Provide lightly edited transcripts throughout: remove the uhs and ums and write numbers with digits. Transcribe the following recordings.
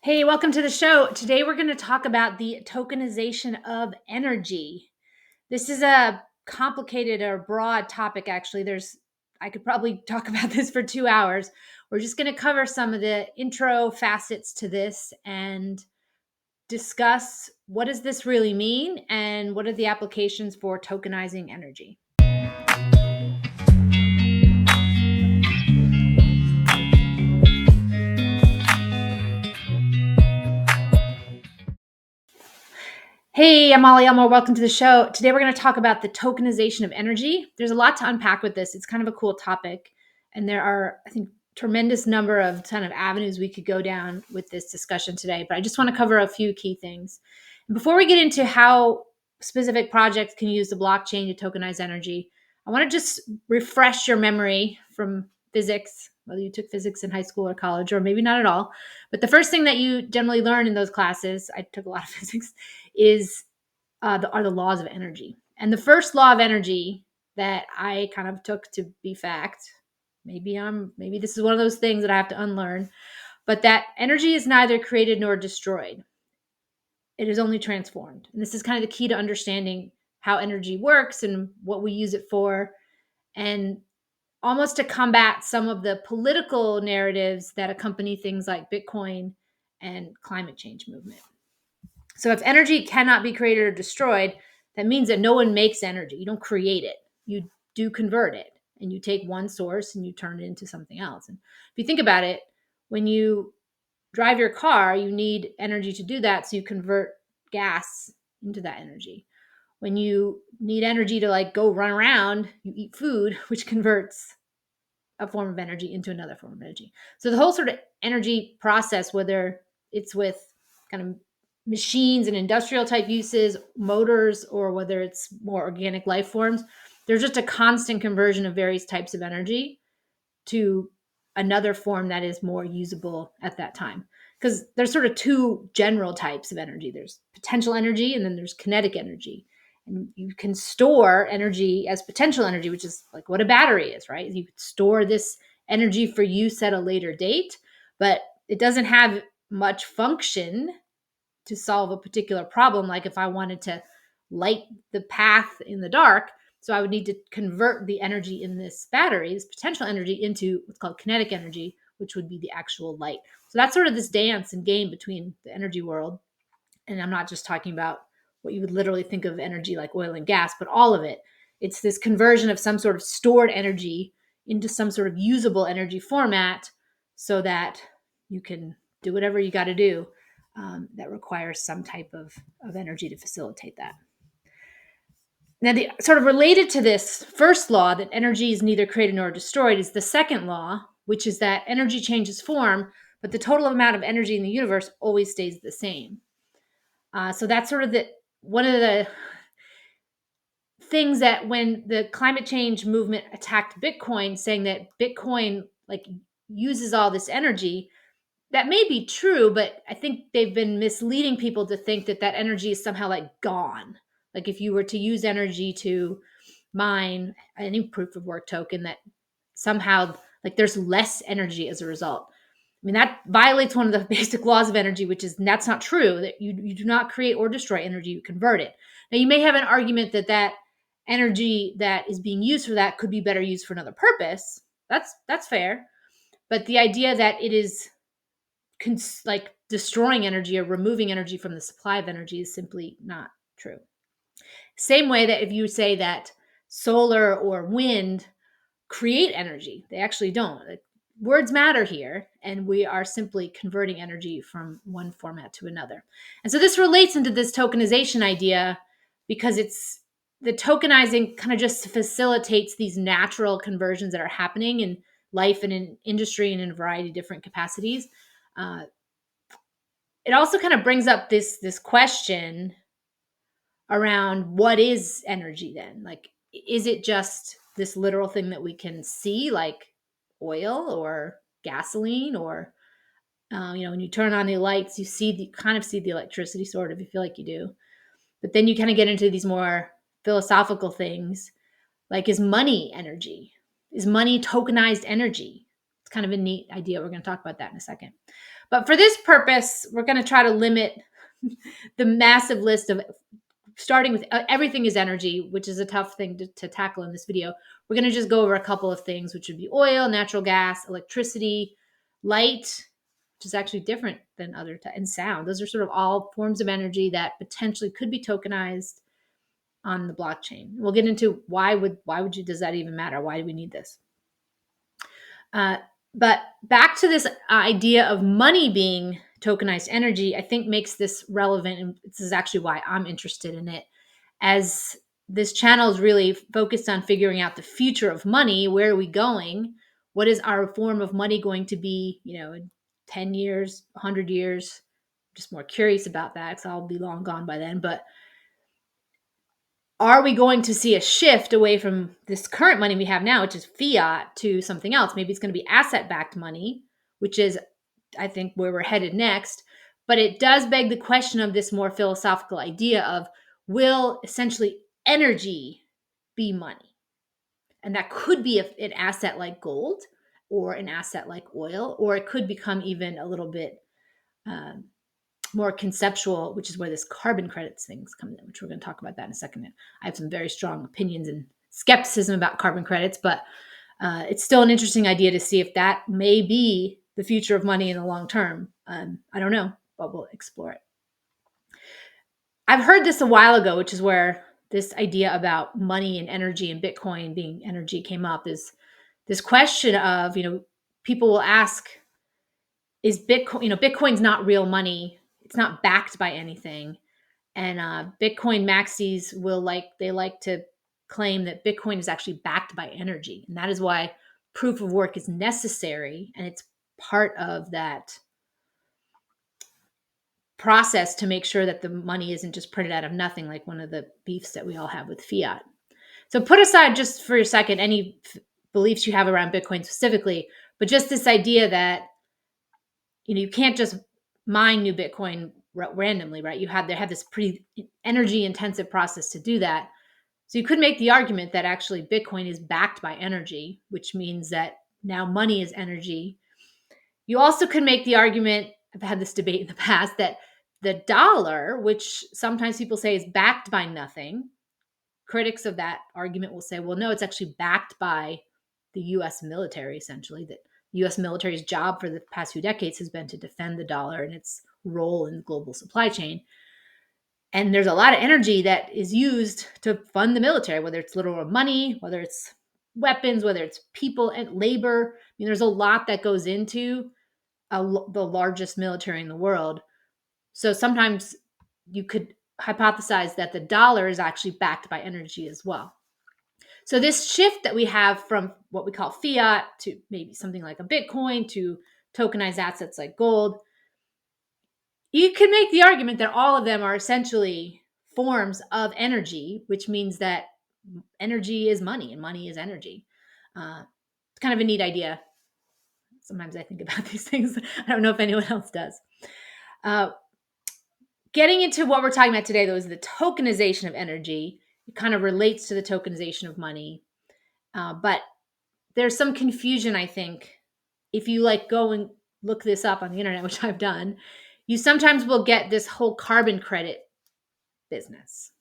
Hey, welcome to the show. Today we're going to talk about the tokenization of energy. This is a complicated or broad topic actually. I could probably talk about this for 2 hours. We're just going to cover some of the intro facets to this and discuss what does this really mean and what are the applications for tokenizing energy. Hey, I'm Molly Elmore. Welcome to the show. Today we're going to talk about the tokenization of energy. There's a lot to unpack with this. It's kind of a cool topic. And there are, I think, tremendous number of kind of avenues we could go down with this discussion today. But I just want to cover a few key things. And before we get into how specific projects can use the blockchain to tokenize energy, I want to just refresh your memory from physics, whether you took physics in high school or college, or maybe not at all. But the first thing that you generally learn in those classes, I took a lot of physics, are the laws of energy. And the first law of energy that I kind of took to be fact, maybe this is one of those things that I have to unlearn, but that energy is neither created nor destroyed. It is only transformed. And this is kind of the key to understanding how energy works and what we use it for, and almost to combat some of the political narratives that accompany things like Bitcoin and climate change movement. So if energy cannot be created or destroyed, that means that no one makes energy. You don't create it. You do convert it. And you take one source and you turn it into something else. And if you think about it, when you drive your car, you need energy to do that. So you convert gas into that energy. When you need energy to like go run around, you eat food, which converts a form of energy into another form of energy. So the whole sort of energy process, whether it's with kind of machines and industrial type uses, motors, or whether it's more organic life forms, there's just a constant conversion of various types of energy to another form that is more usable at that time. Because there's sort of two general types of energy. There's potential energy and then there's kinetic energy. And you can store energy as potential energy, which is like what a battery is, right? You could store this energy for use at a later date, but it doesn't have much function to solve a particular problem. Like if I wanted to light the path in the dark, so I would need to convert the energy in this battery, this potential energy, into what's called kinetic energy, which would be the actual light. So that's sort of this dance and game between the energy world. And I'm not just talking about what you would literally think of energy like oil and gas, but all of it. It's this conversion of some sort of stored energy into some sort of usable energy format so that you can do whatever you got to do that requires some type of energy to facilitate that. Now, the sort of related to this first law that energy is neither created nor destroyed is the second law, which is that energy changes form, but the total amount of energy in the universe always stays the same. So that's sort of one of the things that when the climate change movement attacked Bitcoin, saying that Bitcoin like uses all this energy, that may be true, but I think they've been misleading people to think that that energy is somehow like gone. Like if you were to use energy to mine any proof of work token, that somehow like there's less energy as a result. I mean, that violates one of the basic laws of energy, which is that's not true, that you do not create or destroy energy, you convert it. Now, you may have an argument that that energy that is being used for that could be better used for another purpose. That's fair. But the idea that it is like destroying energy or removing energy from the supply of energy is simply not true. Same way that if you say that solar or wind create energy, they actually don't. Words matter here, and we are simply converting energy from one format to another. And so this relates into this tokenization idea because it's the tokenizing kind of just facilitates these natural conversions that are happening in life and in industry and in a variety of different capacities. It also kind of brings up this question around what is energy then? Like, is it just this literal thing that we can see, like oil or gasoline, or when you turn on the lights, you kind of see the electricity, sort of. You feel like you do, but then you kind of get into these more philosophical things, like is money energy? Is money tokenized energy? It's kind of a neat idea. We're going to talk about that in a second. But for this purpose, we're going to try to limit the massive list of starting with everything is energy, which is a tough thing to tackle in this video. We're going to just go over a couple of things, which would be oil, natural gas, electricity, light, which is actually different than and sound. Those are sort of all forms of energy that potentially could be tokenized on the blockchain. We'll get into does that even matter? Why do we need this? But back to this idea of money being tokenized energy, I think makes this relevant. And this is actually why I'm interested in it, as this channel is really focused on figuring out the future of money. Where are we going? What is our form of money going to be, in 10 years, 100 years? I'm just more curious about that because I'll be long gone by then. But are we going to see a shift away from this current money we have now, which is fiat, to something else? Maybe it's going to be asset-backed money, which is, I think, where we're headed next. But it does beg the question of this more philosophical idea of, will essentially energy be money? And that could be an asset like gold or an asset like oil, or it could become even a little bit more conceptual, which is where this carbon credits things come in, which we're going to talk about that in a second. I have some very strong opinions and skepticism about carbon credits, but it's still an interesting idea to see if that may be the future of money in the long term. I don't know, but we'll explore it. I've heard this a while ago, which is where this idea about money and energy and Bitcoin being energy came up, is this question of, people will ask, is Bitcoin, Bitcoin's not real money. It's not backed by anything. And Bitcoin maxis they like to claim that Bitcoin is actually backed by energy. And that is why proof of work is necessary. And it's part of that process to make sure that the money isn't just printed out of nothing, like one of the beefs that we all have with fiat. So put aside just for a second any beliefs you have around Bitcoin specifically, but just this idea that, you can't just mine new Bitcoin randomly, right? They have this pretty energy intensive process to do that. So you could make the argument that actually Bitcoin is backed by energy, which means that now money is energy. You also could make the argument, I've had this debate in the past, that the dollar, which sometimes people say is backed by nothing, critics of that argument will say, well, no, it's actually backed by the US military, essentially. That US military's job for the past few decades has been to defend the dollar and its role in the global supply chain. And there's a lot of energy that is used to fund the military, whether it's literal money, whether it's weapons, whether it's people and labor. There's a lot that goes into the largest military in the world. So sometimes you could hypothesize that the dollar is actually backed by energy as well. So this shift that we have from what we call fiat to maybe something like a Bitcoin to tokenized assets like gold, you can make the argument that all of them are essentially forms of energy, which means that energy is money and money is energy. It's kind of a neat idea. Sometimes I think about these things. I don't know if anyone else does. Getting into what we're talking about today, though, is the tokenization of energy. It kind of relates to the tokenization of money. But there's some confusion, I think. If you go and look this up on the internet, which I've done, you sometimes will get this whole carbon credit business,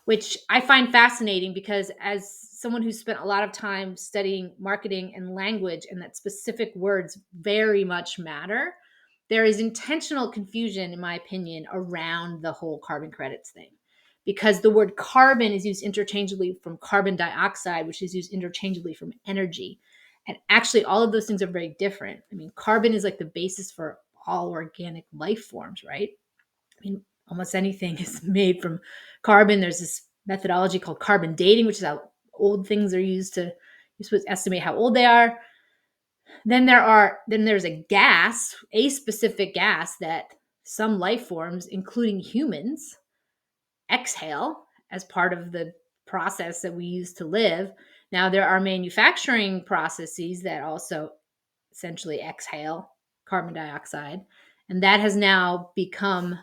which I find fascinating because as someone who's spent a lot of time studying marketing and language, and that specific words very much matter, there is intentional confusion, in my opinion, around the whole carbon credits thing. Because the word carbon is used interchangeably from carbon dioxide, which is used interchangeably from energy. And actually, all of those things are very different. Carbon is like the basis for all organic life forms, right? Almost anything is made from carbon. There's this methodology called carbon dating, which is how old things are used to, you're supposed to estimate how old they are. Then there's a specific gas that some life forms, including humans, exhale as part of the process that we use to live. Now, there are manufacturing processes that also essentially exhale carbon dioxide, and that has now become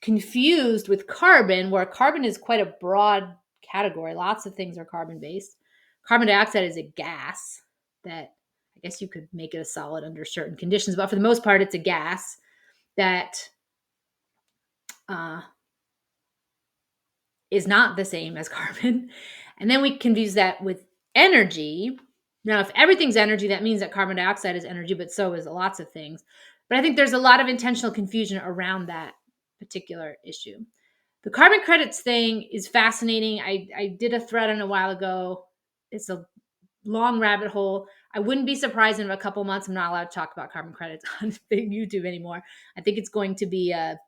confused with carbon, where carbon is quite a broad category. Lots of things are carbon-based. Carbon dioxide is a gas that I guess you could make it a solid under certain conditions, but for the most part, it's a gas. that is not the same as carbon. And then we confuse that with energy. Now, if everything's energy, that means that carbon dioxide is energy, but so is lots of things. But I think there's a lot of intentional confusion around that particular issue. The carbon credits thing is fascinating. I did a thread on a while ago. It's a long rabbit hole. I wouldn't be surprised in a couple months I'm not allowed to talk about carbon credits on YouTube anymore. I think it's going to be a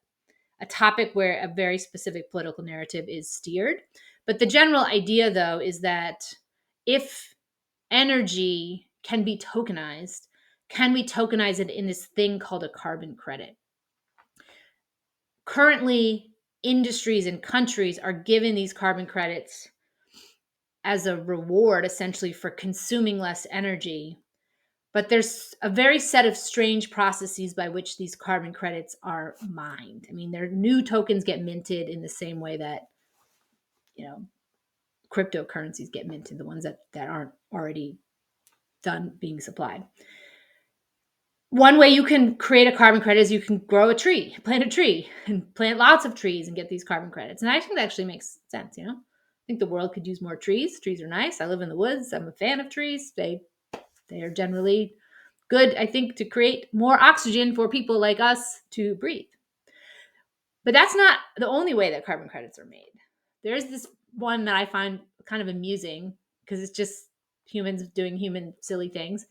topic where a very specific political narrative is steered. But the general idea, though, is that if energy can be tokenized, can we tokenize it in this thing called a carbon credit? Currently, industries and countries are given these carbon credits as a reward, essentially, for consuming less energy. But there's a very set of strange processes by which these carbon credits are mined. I mean, their new tokens get minted in the same way that, cryptocurrencies get minted, the ones that aren't already done being supplied. One way you can create a carbon credit is you can grow a tree, plant a tree, and plant lots of trees and get these carbon credits. And I think that actually makes sense, I think the world could use more trees. Trees are nice. I live in the woods. I'm a fan of trees. They are generally good, I think, to create more oxygen for people like us to breathe. But that's not the only way that carbon credits are made. There's this one that I find kind of amusing because it's just humans doing human silly things,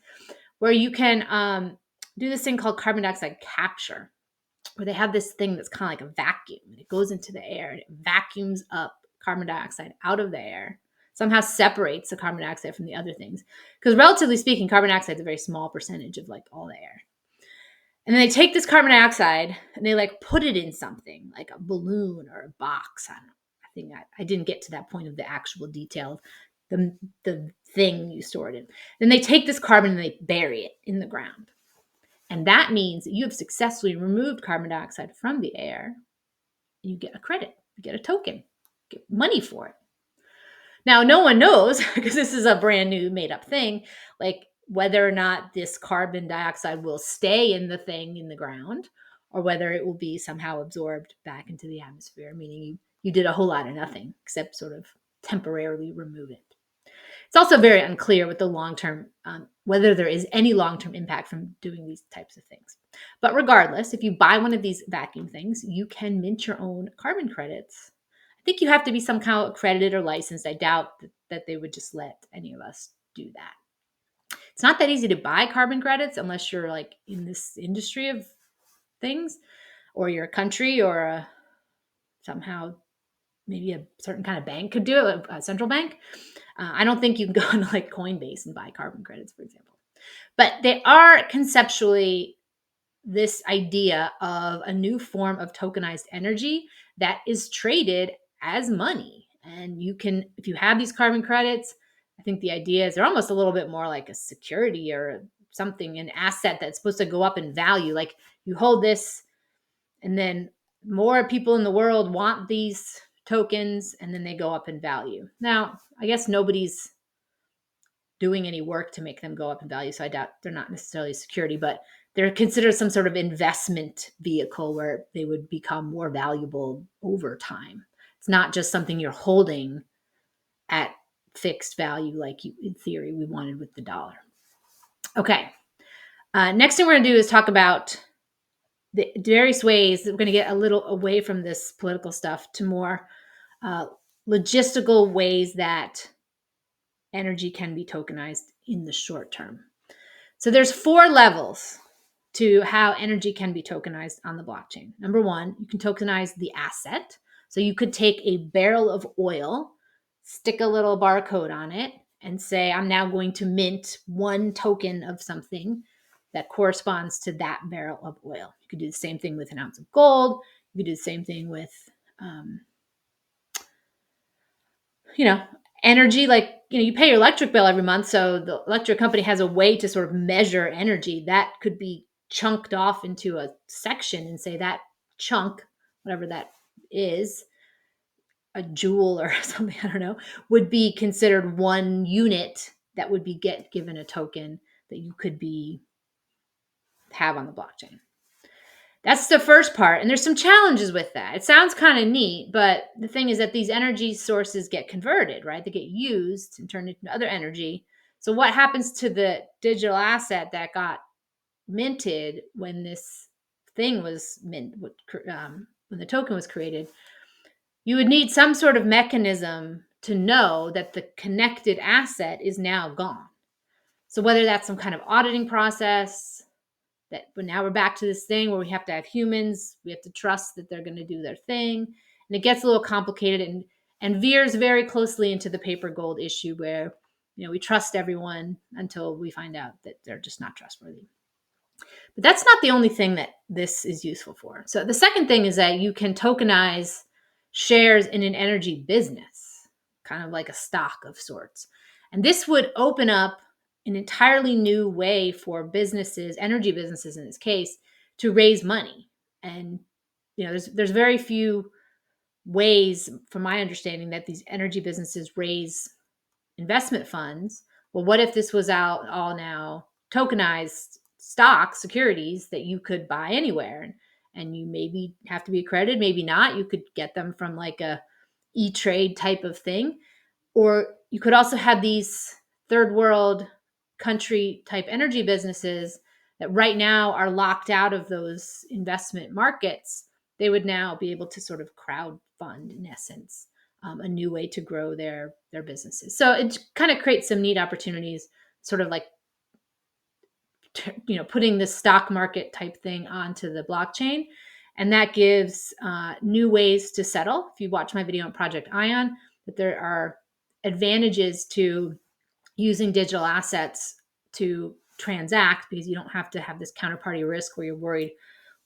where you can do this thing called carbon dioxide capture, where they have this thing that's kind of like a vacuum, and it goes into the air and it vacuums up carbon dioxide out of the air, somehow separates the carbon dioxide from the other things. Because relatively speaking, carbon dioxide is a very small percentage of like all the air. And then they take this carbon dioxide and they like put it in something like a balloon or a box. I don't know. I think I didn't get to that point of the actual detail of the thing you stored in. Then they take this carbon and they bury it in the ground. And that means that you have successfully removed carbon dioxide from the air. You get a credit, you get a token, you get money for it. Now, no one knows, because this is a brand new made up thing, like whether or not this carbon dioxide will stay in the thing in the ground or whether it will be somehow absorbed back into the atmosphere, meaning you did a whole lot of nothing except sort of temporarily remove it. It's also very unclear with the long-term, whether there is any long-term impact from doing these types of things. But regardless, if you buy one of these vacuum things, you can mint your own carbon credits. I think you have to be somehow accredited or licensed. I doubt that they would just let any of us do that. It's not that easy to buy carbon credits unless you're like in this industry of things, or you're a country, or somehow maybe a certain kind of bank could do it, a central bank. I don't think you can go into like Coinbase and buy carbon credits, for example. But they are conceptually this idea of a new form of tokenized energy that is traded as money. And you can, if you have these carbon credits, I think the idea is they're almost a little bit more like a security or something, an asset that's supposed to go up in value. Like you hold this, and then more people in the world want these tokens, and then they go up in value. Now, I guess nobody's doing any work to make them go up in value, so I doubt they're not necessarily security, but they're considered some sort of investment vehicle where they would become more valuable over time. It's not just something you're holding at fixed value like you, in theory, we wanted with the dollar. Okay. Next thing we're going to do is talk about the various ways that we're going to get a little away from this political stuff to more logistical ways that energy can be tokenized in the short term. So there's 4 levels to how energy can be tokenized on the blockchain. Number 1, you can tokenize the asset. So you could take a barrel of oil, stick a little barcode on it, and say, I'm now going to mint 1 token of something that corresponds to that barrel of oil. You could do the same thing with an ounce of gold. You could do the same thing with, energy. Like, you pay your electric bill every month. So the electric company has a way to sort of measure energy that could be chunked off into a section and say that chunk, whatever that is, a joule or something, I don't know, would be considered 1 unit that would be given a token that you could have on the blockchain. That's the first part. And there's some challenges with that. It sounds kind of neat, but the thing is that these energy sources get converted, right? They get used and turned into other energy. So what happens to the digital asset that got minted when this thing was when the token was created? You would need some sort of mechanism to know that the connected asset is now gone. So whether that's some kind of auditing process, but now we're back to this thing where we have to have humans, we have to trust that they're going to do their thing, and it gets a little complicated and veers very closely into the paper gold issue where we trust everyone until we find out that they're just not trustworthy. But that's not the only thing that this is useful for. So the second thing is that you can tokenize shares in an energy business, kind of like a stock of sorts. And this would open up an entirely new way for businesses, energy businesses in this case, to raise money. And there's very few ways, from my understanding, that these energy businesses raise investment funds. Well, what if this was out all now tokenized stock securities that you could buy anywhere, and you maybe have to be accredited, maybe not. You could get them from like a E-Trade type of thing, or you could also have these third world country type energy businesses that right now are locked out of those investment markets. They would now be able to sort of crowd fund, in essence, a new way to grow their businesses. So it kind of creates some neat opportunities, sort of like putting the stock market type thing onto the blockchain, and that gives new ways to settle. If you watch my video on Project Ion, that there are advantages to using digital assets to transact, because you don't have to have this counterparty risk where you're worried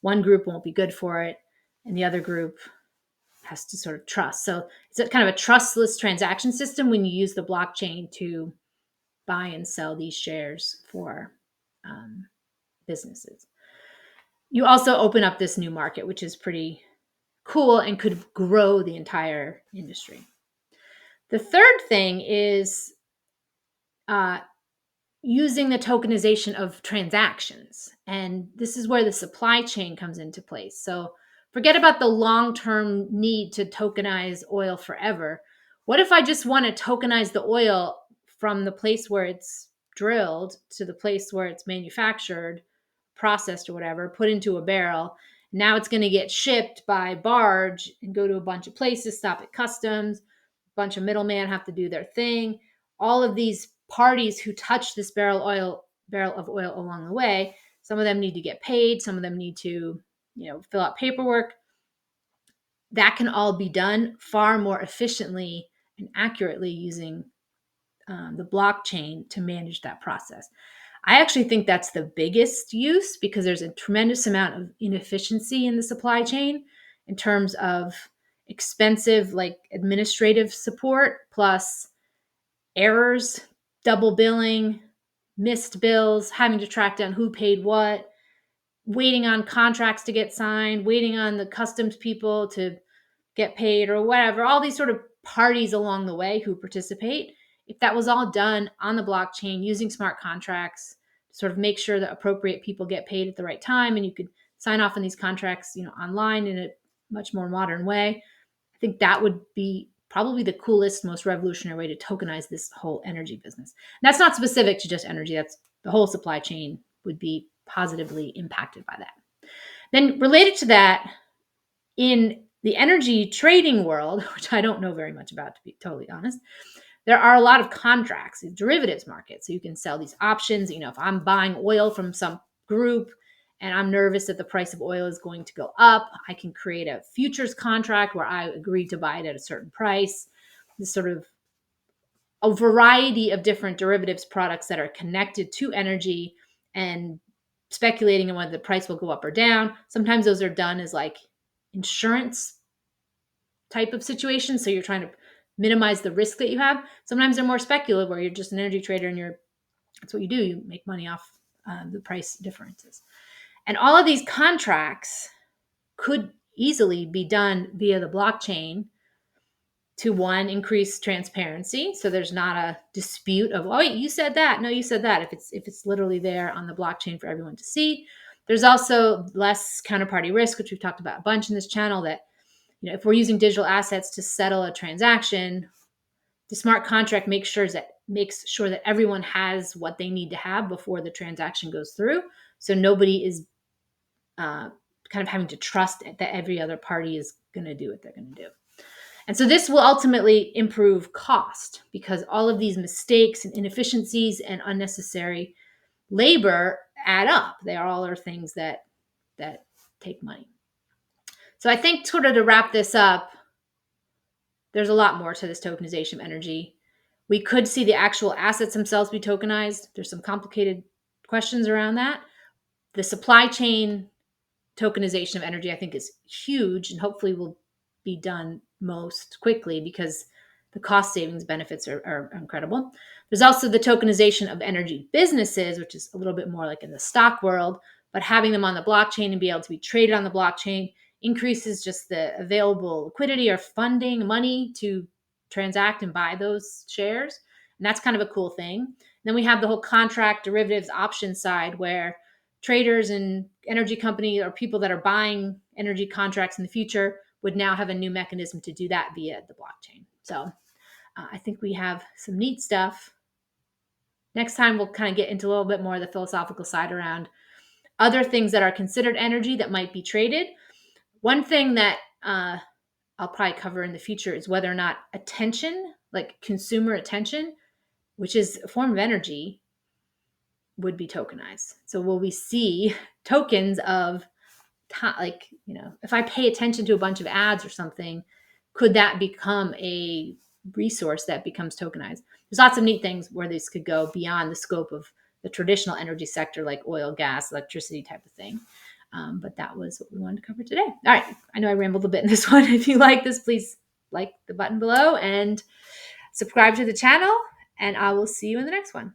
one group won't be good for it and the other group has to sort of trust. So it's a kind of a trustless transaction system when you use the blockchain to buy and sell these shares for businesses. You also open up this new market, which is pretty cool and could grow the entire industry. The third thing is using the tokenization of transactions. And this is where the supply chain comes into place. So forget about the long-term need to tokenize oil forever. What if I just want to tokenize the oil from the place where it's drilled to the place where it's manufactured, processed or whatever, put into a barrel? Now it's going to get shipped by barge and go to a bunch of places, stop at customs, a bunch of middlemen have to do their thing. All of these parties who touch this barrel of oil along the way, some of them need to get paid, some of them need to fill out paperwork. That can all be done far more efficiently and accurately using the blockchain to manage that process. I actually think that's the biggest use, because there's a tremendous amount of inefficiency in the supply chain in terms of expensive administrative support, plus errors, double billing, missed bills, having to track down who paid what, waiting on contracts to get signed, waiting on the customs people to get paid or whatever, all these sort of parties along the way who participate. If that was all done on the blockchain using smart contracts to sort of make sure that appropriate people get paid at the right time, and you could sign off on these contracts, online in a much more modern way, I think that would be probably the coolest, most revolutionary way to tokenize this whole energy business. And that's not specific to just energy. That's the whole supply chain would be positively impacted by that. Then related to that, in the energy trading world, which I don't know very much about, to be totally honest, there are a lot of contracts, derivatives market. So you can sell these options. If I'm buying oil from some group and I'm nervous that the price of oil is going to go up, I can create a futures contract where I agree to buy it at a certain price. This sort of a variety of different derivatives products that are connected to energy and speculating on whether the price will go up or down. Sometimes those are done as like insurance type of situation. So you're trying to minimize the risk that you have. Sometimes they're more speculative, where you're just an energy trader and that's what you do. You make money off the price differences. And all of these contracts could easily be done via the blockchain to, one, increase transparency. So there's not a dispute of, oh, wait, you said that. No, you said that. If it's literally there on the blockchain for everyone to see. There's also less counterparty risk, which we've talked about a bunch in this channel, that if we're using digital assets to settle a transaction, the smart contract makes sure that everyone has what they need to have before the transaction goes through. So nobody is kind of having to trust that every other party is going to do what they're going to do. And so this will ultimately improve cost, because all of these mistakes and inefficiencies and unnecessary labor add up. They all are things that take money. So I think, sort of to wrap this up, there's a lot more to this tokenization of energy. We could see the actual assets themselves be tokenized. There's some complicated questions around that. The supply chain tokenization of energy, I think, is huge, and hopefully will be done most quickly, because the cost savings benefits are incredible. There's also the tokenization of energy businesses, which is a little bit more like in the stock world, but having them on the blockchain and be able to be traded on the blockchain increases just the available liquidity or funding, money to transact and buy those shares. And that's kind of a cool thing. And then we have the whole contract derivatives option side, where traders and energy companies or people that are buying energy contracts in the future would now have a new mechanism to do that via the blockchain. So I think we have some neat stuff. Next time, we'll kind of get into a little bit more of the philosophical side around other things that are considered energy that might be traded. One thing that I'll probably cover in the future is whether or not attention, like consumer attention, which is a form of energy, would be tokenized. So will we see tokens of, like, if I pay attention to a bunch of ads or something, could that become a resource that becomes tokenized? There's lots of neat things where this could go beyond the scope of the traditional energy sector, like oil, gas, electricity type of thing. But that was what we wanted to cover today. All right. I know I rambled a bit in this one. If you like this, please like the button below and subscribe to the channel, and I will see you in the next one.